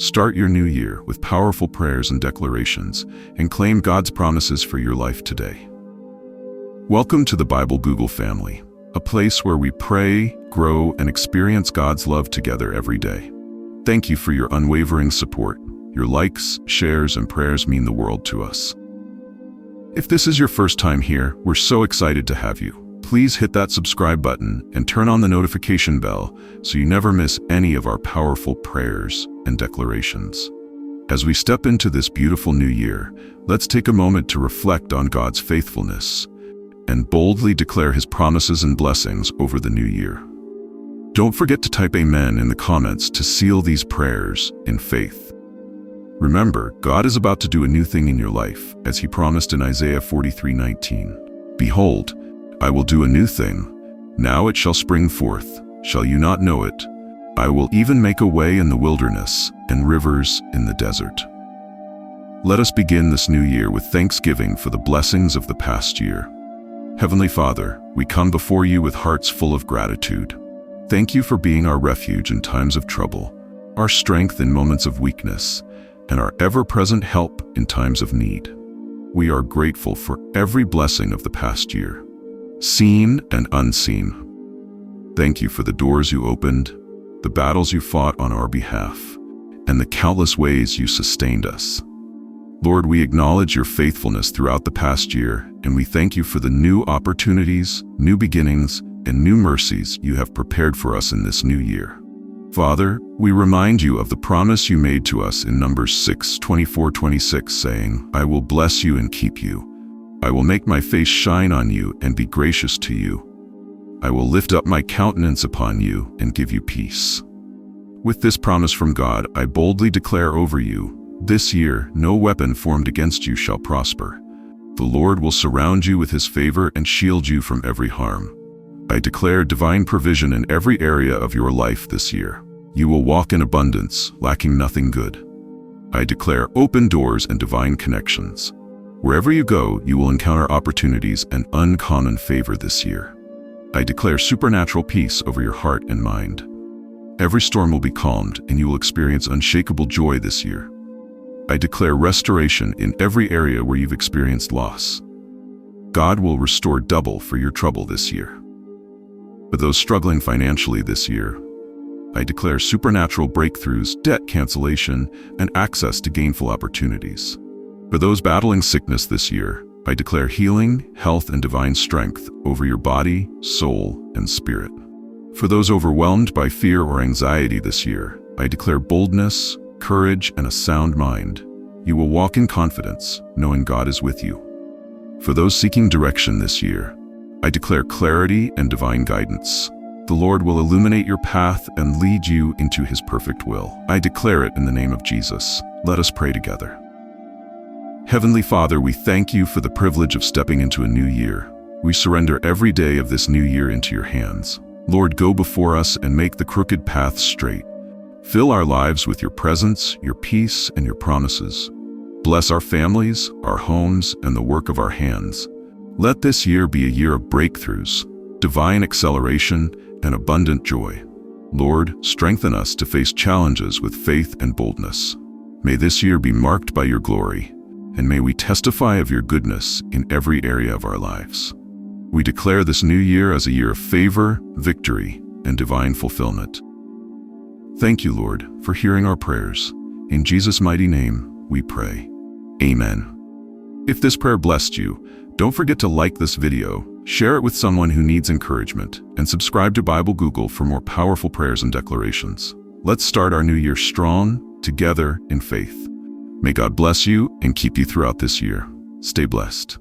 Start your new year with powerful prayers and declarations, and claim God's promises for your life today. Welcome to the BibleGoogle family, a place where we pray, grow, and experience God's love together every day. Thank you for your unwavering support. Your likes, shares, and prayers mean the world to us. If this is your first time here, we're so excited to have you. Please hit that subscribe button and turn on the notification bell so you never miss any of our powerful prayers and declarations. As we step into this beautiful new year, let's take a moment to reflect on God's faithfulness and boldly declare His promises and blessings over the new year. Don't forget to type Amen in the comments to seal these prayers in faith. Remember, God is about to do a new thing in your life, as He promised in Isaiah 43:19. Behold, I will do a new thing. Now it shall spring forth. Shall you not know it? I will even make a way in the wilderness and rivers in the desert. Let us begin this new year with thanksgiving for the blessings of the past year. Heavenly Father, we come before you with hearts full of gratitude. Thank you for being our refuge in times of trouble, our strength in moments of weakness, and our ever-present help in times of need. We are grateful for every blessing of the past year, seen and unseen. Thank you for the doors you opened, the battles you fought on our behalf, and the countless ways you sustained us. Lord, we acknowledge your faithfulness throughout the past year, and we thank you for the new opportunities, new beginnings, and new mercies you have prepared for us in this new year. Father, we remind you of the promise you made to us in Numbers 6:24-26, saying, I will bless you and keep you. I will make my face shine on you and be gracious to you. I will lift up my countenance upon you and give you peace. With this promise from God, I boldly declare over you, this year no weapon formed against you shall prosper. The Lord will surround you with His favor and shield you from every harm. I declare divine provision in every area of your life this year. You will walk in abundance, lacking nothing good. I declare open doors and divine connections. Wherever you go, you will encounter opportunities and uncommon favor this year. I declare supernatural peace over your heart and mind. Every storm will be calmed, and you will experience unshakable joy this year. I declare restoration in every area where you've experienced loss. God will restore double for your trouble this year. For those struggling financially this year, I declare supernatural breakthroughs, debt cancellation, and access to gainful opportunities. For those battling sickness this year, I declare healing, health, and divine strength over your body, soul, and spirit. For those overwhelmed by fear or anxiety this year, I declare boldness, courage, and a sound mind. You will walk in confidence, knowing God is with you. For those seeking direction this year, I declare clarity and divine guidance. The Lord will illuminate your path and lead you into His perfect will. I declare it in the name of Jesus. Let us pray together. Heavenly Father, we thank you for the privilege of stepping into a new year. We surrender every day of this new year into your hands. Lord, go before us and make the crooked path straight. Fill our lives with your presence, your peace, and your promises. Bless our families, our homes, and the work of our hands. Let this year be a year of breakthroughs, divine acceleration, and abundant joy. Lord, strengthen us to face challenges with faith and boldness. May this year be marked by your glory, and may we testify of your goodness in every area of our lives. We declare this new year as a year of favor, victory, and divine fulfillment. Thank you, Lord, for hearing our prayers. In Jesus' mighty name, we pray. Amen. If this prayer blessed you, don't forget to like this video, share it with someone who needs encouragement, and subscribe to BibleGoogle for more powerful prayers and declarations. Let's start our new year strong, together in faith. May God bless you and keep you throughout this year. Stay blessed.